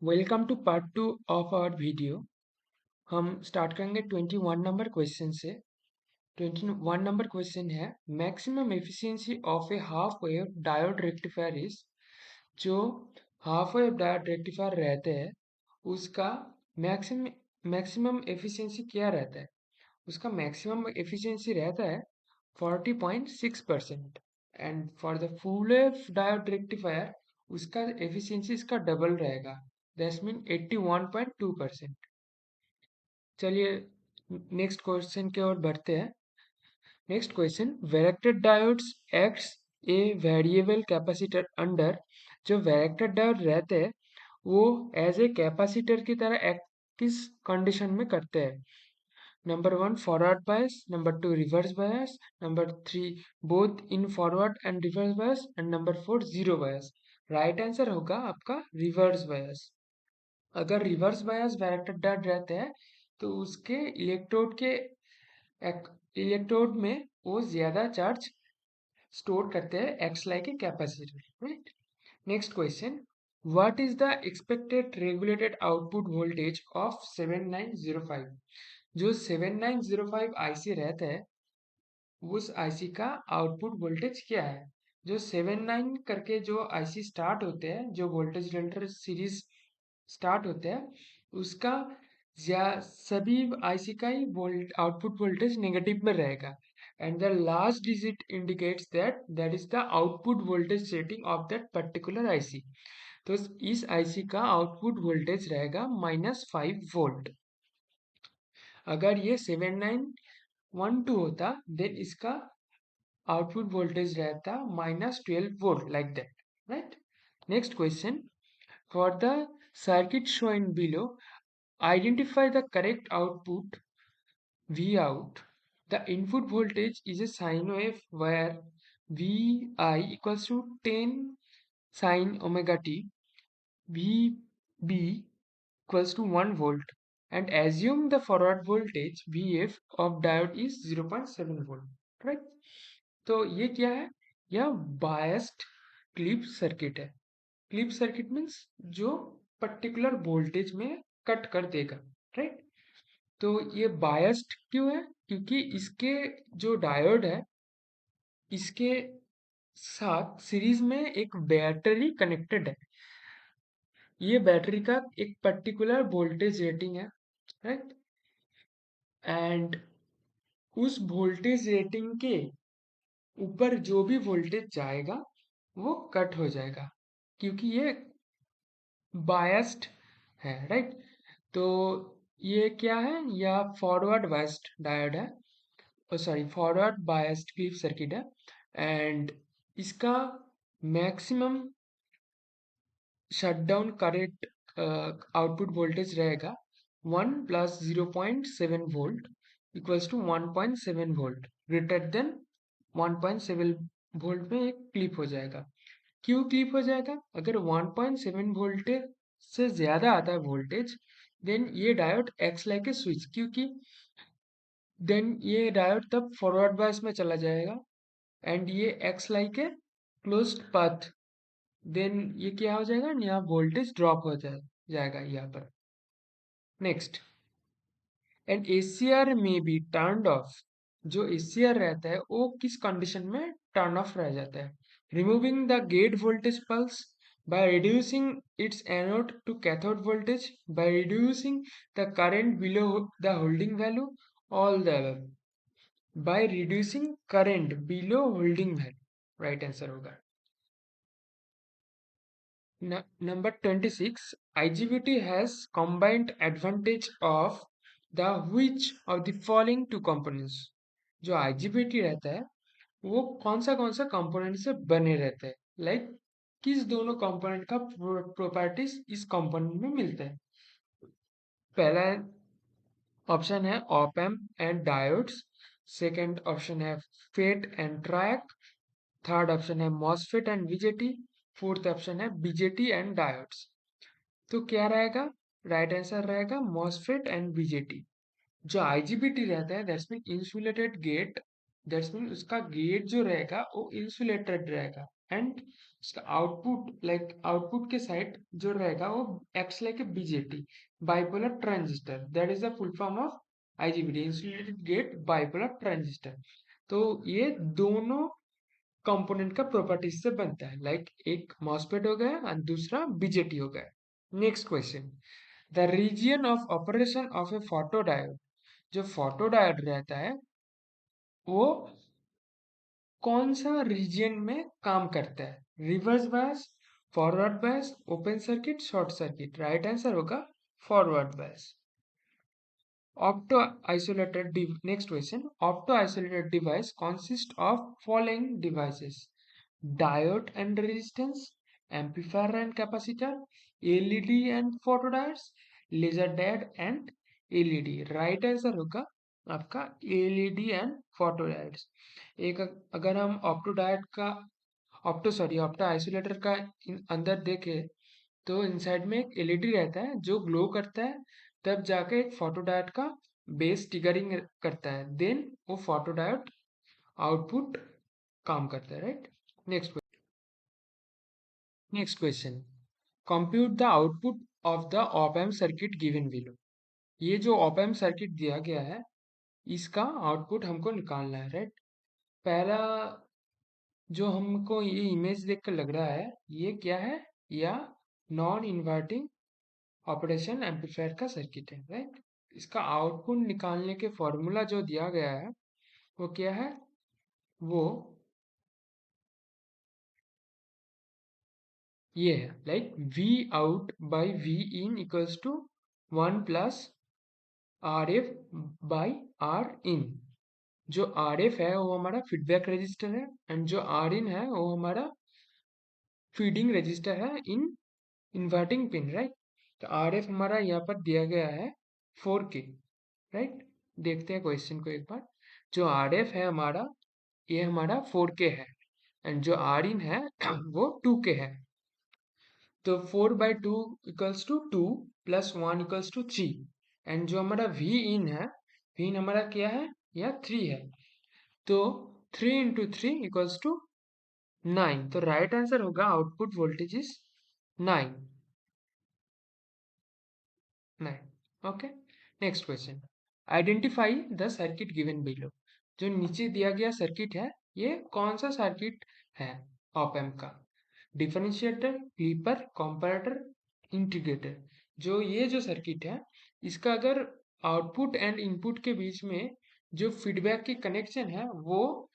Welcome to part 2 of our video. हम start करेंगे 21 number question से। 21 नंबर क्वेश्चन है maximum efficiency of a half wave diode rectifier is. जो half wave diode rectifier रहते हैं उसका मैक्सिमम मैक्सिमम एफिशिएंसी क्या रहता है। उसका मैक्सिमम एफिशिएंसी रहता है 40.6%। And for the full wave diode rectifier उसका एफिशिएंसी इसका डबल रहेगा, दैट्स मीन 81.2%। चलिए नेक्स्ट क्वेश्चन की ओर बढ़ते हैं। Next question, varactor diodes acts a variable capacitor under. जो वैरेक्टेड डायोड रहते हैं वो एज ए कैपेसिटर की तरह एक्ट किस कंडीशन में करते हैं। Number 1 forward bias, number 2 reverse bias, number 3 both in forward and reverse bias, and number 4 zero bias. Right answer होगा आपका रिवर्स बायस। अगर रिवर्स बायस वैरेक्टेड डायोड रहते हैं तो उसके इलेक्ट्रोड में वो ज्यादा चार्ज स्टोर करते हैं, acts like a capacitor, right. Next question, what is the expected regulated output voltage of 7905। जो 7905 आईसी रहता है उस आईसी का आउटपुट वोल्टेज क्या है। जो 79 करके जो आईसी स्टार्ट होते हैं, जो वोल्टेज रेगुलेटर सीरीज स्टार्ट होते हैं, उसका सभी आईसी का ही आउटपुट वोल्टेज नेगेटिव में रहेगा। And the last digit indicates that is the output voltage setting of that particular IC. तो इस आईसी का आउटपुट वोल्टेज रहेगा -5 वोल्ट। अगर ये 7912 होता देन इसका आउटपुट वोल्टेज रहता -12 volt, like that, right. Next question, for the circuit shown below, identify the correct output V out. The input voltage is a sine wave where Vi equals to 10 sine omega t, Vb equals to 1 volt, and assume the forward voltage Vf of diode is 0.7 volt, right? तो ये क्या है, यह biased clip circuit है। Clip circuit means जो particular voltage में cut कर देगा, राइट। तो ये बायस्ड क्यों है, क्योंकि इसके जो डायोड है इसके साथ सीरीज में एक बैटरी कनेक्टेड है। ये बैटरी का एक पर्टिकुलर वोल्टेज रेटिंग है, राइट। एंड उस वोल्टेज रेटिंग के ऊपर जो भी वोल्टेज जाएगा वो कट हो जाएगा, क्योंकि ये बायस्ड है, राइट। तो ये क्या है, या फॉरवर्ड बायस्ड डायोड है, sorry forward biased clip circuit है। एंड इसका maximum shutdown current output voltage रहेगा 1 + 0.7 volt equals to 1.7 volt, greater than 1.7 volt में एक क्लिप हो जाएगा। क्यों क्लिप हो जाएगा, अगर 1.7 वोल्टेज से ज्यादा आता है वोल्टेज देन ये diode acts like a switch, क्योंकि देन ये डायोड तब फॉरवर्ड बायस में चला जाएगा एंड ये acts like a closed path, then ये क्या हो जाएगा, यहाँ वोल्टेज ड्रॉप हो जाएगा यहाँ पर। नेक्स्ट, एंड एसीआर में बी टर्न्ड ऑफ। जो एसीआर रहता है वो किस कंडीशन में टर्न ऑफ रह जाता है, removing the gate voltage pulse, by reducing its anode to cathode voltage, by reducing the current below the holding value, all the above। by reducing current below holding value, right answer होगा। Number 26, IGBT has combined advantage of the which of the following two components। जो IGBT रहता है वो कौन सा component से बने रहता है, लाइक किस दोनों कंपोनेंट का प्रॉपर्टीज इस कंपोनेंट में मिलता है। पहला ऑप्शन है op amp and diodes, second option है FET and triac, third option है MOSFET and BJT, fourth option है बीजेटी एंड डायोड्स। तो क्या रहेगा, राइट आंसर रहेगा मॉसफेट एंड बीजेटी। जो आईजीबीटी रहता है that's mean insulated gate, that's mean उसका गेट जो रहेगा वो इंसुलेटेड रहेगा, एंड उसका आउटपुट के साइड जो रहेगा वो acts like a BJT, bipolar transistor, that is the full form of IGBT, insulated gate bipolar transistor. तो ये दोनों कंपोनेंट का प्रॉपर्टीज से बनता है, लाइक एक मॉसफेट हो गया और दूसरा बीजेटी हो गया। Next question, the region of operation of A photodiode, जो फोटोडायोड रहता है वो कौन सा रीजन में काम करता है? Reverse bias, forward bias, open circuit, short circuit. Right answer होगा forward bias. Opto isolated next question, opto isolated device consist of following devices: diode and resistance, amplifier and capacitor, LED and photodiodes, laser diode and LED. Right answer होगा आपका LED and photodiodes. एक अगर हम opto isolator का अंदर देखें तो inside में एक एलईडी रहता है जो ग्लो करता है, तब जाके एक फोटोडायोड का बेस ट्रिगरिंग करता है, देन वो फोटोडायोड आउटपुट काम करता है। Right. Next question, compute the output of the op amp circuit given below. ये जो ऑप एम्प सर्किट दिया गया है इसका आउटपुट हमको निकालना है। राइट। पहला जो हमको ये इमेज देखकर लग रहा है ये क्या है, या नॉन इन्वर्टिंग ऑपरेशन एम्पलीफायर का सर्किट है। राइट। इसका आउटपुट निकालने के फॉर्मूला जो दिया गया है वो क्या है, वो ये है, like V out by V in equals to 1 plus R F by R in. जो आर एफ है वो हमारा फीडबैक रजिस्टर है एंड जो आर इन है वो हमारा फीडिंग रजिस्टर है इन इन्वर्टिंग पिन। राइट। तो आर एफ हमारा यहाँ पर दिया गया है 4K। राइट। देखते हैं क्वेश्चन को एक बार। जो आर एफ है हमारा ये हमारा 4K है एंड जो आर इन है वो 2K है। तो 4/2 equals to 2 plus 1 equals to 3 and जो हमारा वी इन है, वी इन हमारा क्या है, यह 3 है। तो 3 इंटू 3 इक्वल्स टू 9। तो राइट आंसर होगा output voltage is 9। Okay. Next question, identify the circuit given below. जो नीचे दिया गया सर्किट है ये कौन सा सर्किट है ऑप एम्प का? Differentiator, clipper, comparator, integrator. जो सर्किट है इसका अगर आउटपुट एंड इनपुट के बीच में जो फीडबैक की कनेक्शन है वो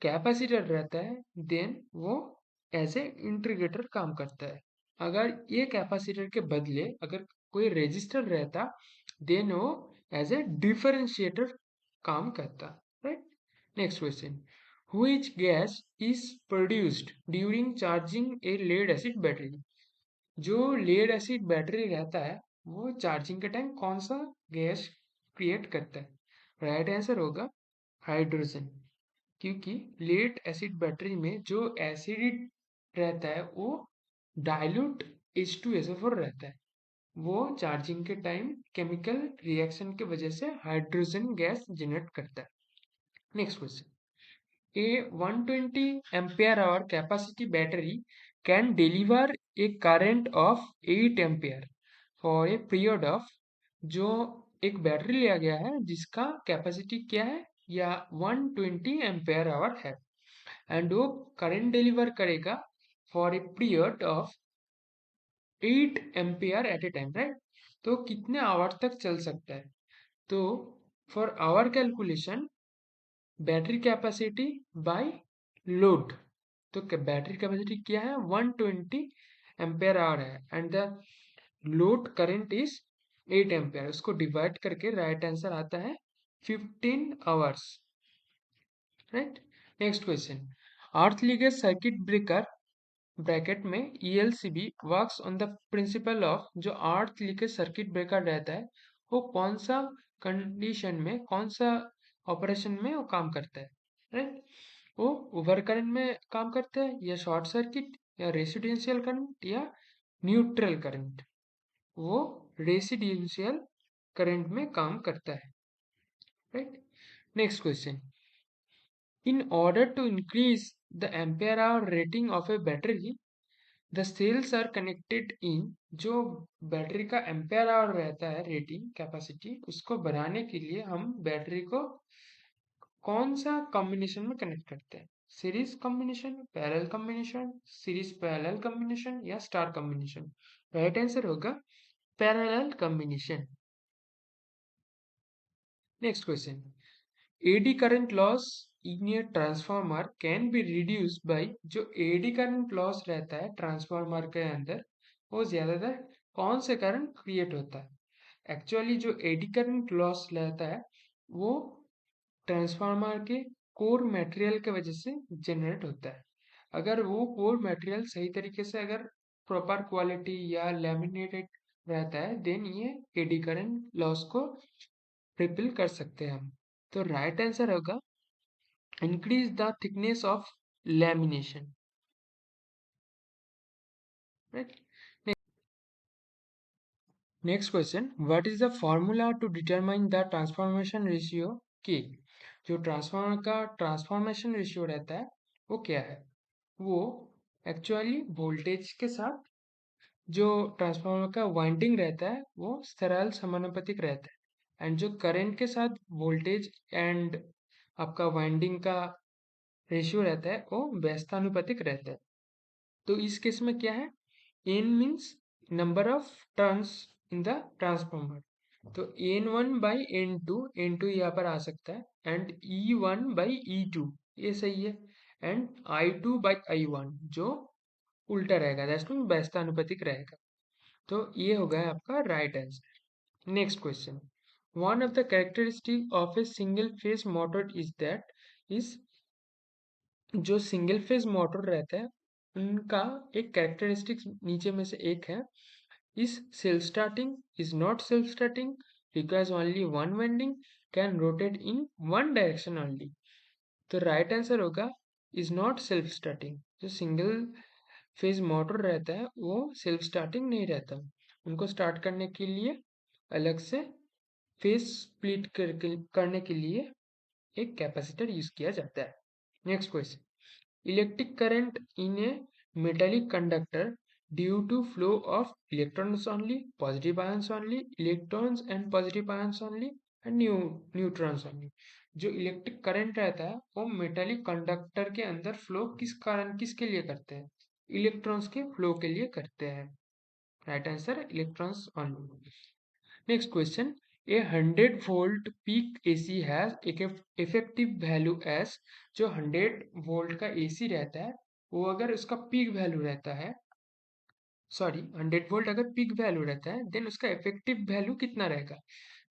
कैपेसिटर रहता है, देन वो एज ए इंटीग्रेटर काम करता है। अगर ये कैपेसिटर के बदले अगर कोई रेजिस्टर रहता देन वो एज ए डिफरेंशिएटर काम करता। Right. Next question, which gas is produced during charging a lead acid battery. जो लेड एसिड बैटरी रहता है वो चार्जिंग के टाइम कौन सा गैस क्रिएट करता है? राइट आंसर होगा हाइड्रोजन, क्योंकि लेड एसिड बैटरी में जो एसिड रहता है वो डाइल्यूट H2SO4 रहता है, वो चार्जिंग के टाइम केमिकल रिएक्शन की वजह से हाइड्रोजन गैस जनरेट करता है। Next question, a 120 ampere hour capacity battery can deliver a current of 8 ampere for a period of। जो एक बैटरी लिया गया है जिसका कैपेसिटी क्या है, या 120 एम्पेयर आवर है एंड वो करंट डिलीवर करेगा for a period of 8 ampere at a time. Right. तो कितने आवर तक चल सकता है? तो for hour calculation battery capacity by load. तो बैटरी कैपेसिटी क्या है, 120 एम्पेयर आवर है and the load current is 8 ampere. उसको डिवाइड करके राइट आंसर आता है 15 hours. Right. Next question, earth leakage circuit breaker bracket में ELCB works on the principle of. जो अर्थ लीकेज सर्किट ब्रेकर रहता है वो कौन सा कंडीशन में, कौन सा ऑपरेशन में वो काम करता है? राइट। वो ओवर करंट में काम करता है, या शॉर्ट सर्किट, या रेसिडेंशियल करंट, या न्यूट्रल करंट? वो रेसिडेंशियल करंट में काम करता है। Right. Next question, in order to increase the ampere hour rating of a battery, the cells are connected in. जो बैटरी का एम्पेयर आवर रहता है रेटिंग कैपेसिटी, उसको बढ़ाने के लिए हम बैटरी को कौन सा कॉम्बिनेशन में कनेक्ट करते हैं? Series combination, parallel combination, series parallel combination या स्टार कॉम्बिनेशन? राइट आंसर होगा parallel combination. Next question, eddy current loss in a transformer can be reduced by. जो एडी करंट लॉस रहता है ट्रांसफार्मर के अंदर, वो ज्यादातर कौन से करंट क्रिएट होता है? एक्चुअली जो एडी करंट लॉस रहता है वो ट्रांसफार्मर के कोर मटेरियल के वजह से जनरेट होता है। अगर वो कोर मटेरियल सही तरीके से अगर प्रॉपर क्वालिटी या लैमिनेटेड रहता है, देन ये एडी करंट लॉस को रिपेल कर सकते हैं हम। तो राइट आंसर होगा increase the thickness of lamination, right? Next question, what is the formula to determine the transformation ratio K? जो ट्रांसफार्मर का ट्रांसफॉर्मेशन रेशियो रहता है वो क्या है? वो एक्चुअली वोल्टेज के साथ जो ट्रांसफार्मर का वाइंडिंग रहता है वो सरल समानुपातिक रहता है, एंड जो करंट के साथ वोल्टेज एंड आपका वाइंडिंग का रेशियो रहता है वो व्यस्तानुपातिक रहता है। तो इस केस में क्या है? n means number of turns in the transformer. तो n1 बाई n2 यहाँ पर आ सकता है, एंड e1 बाई e2 ये सही है, एंड i2 बाई i1 जो उल्टा रहेगा, दैट्स मीन व्यस्तानुपातिक रहेगा। तो ये हो गया आपका right answer. Next question, one of the characteristic of a single phase motor is that is. जो सिंगल फेज मोटर रहता है उनका एक कैरेक्टरिस्टिक्स नीचे में से एक है, is self starting, is not self starting, requires only one winding, can rotate in one direction only. तो राइट आंसर होगा इज नॉट सेल्फ स्टार्टिंग। जो सिंगल फेज मोटर रहता है वो सेल्फ स्टार्टिंग नहीं रहता, उनको स्टार्ट करने के लिए अलग से फेज स्प्लिट करने के लिए एक कैपेसिटर यूज किया जाता है। Next question, electric current in a metallic conductor due to flow of electrons only, positive ions only, electrons and positive ions only and neutrons only। जो इलेक्ट्रिक करंट रहता है वो मेटालिक कंडक्टर के अंदर flow किस कारण किसके लिए करते हैं? इलेक्ट्रॉन्स के फ्लो के लिए करते हैं। Right answer electrons only. Next question, A 100 volt peak AC has effective value S. जो 100 वोल्ट का एसी रहता है वो अगर उसका पीक वैल्यू रहता है, सॉरी 100 वोल्ट अगर पीक वैल्यू रहता है, देन उसका इफेक्टिव वैल्यू कितना रहेगा?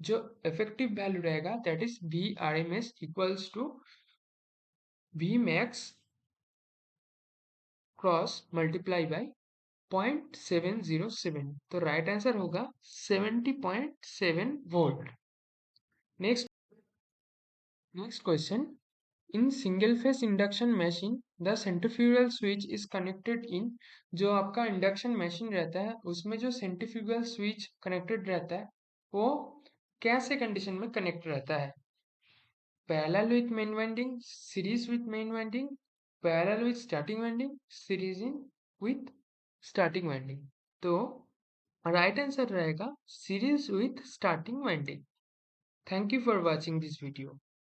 जो इफेक्टिव वैल्यू रहेगा that is V R M S equals to V max cross multiply by 0.707। तो राइट आंसर होगा 70.7 volt. Next next question, in single phase induction machine the centrifugal switch is connected in. जो आपका induction machine रहता है उसमें जो centrifugal switch connected रहता है वो कैसे कंडीशन में कनेक्ट रहता है? Parallel with main winding, series with main winding, parallel with starting winding, series in with starting winding. तो राइट आंसर रहेगा series with starting winding. Thank you for watching this video.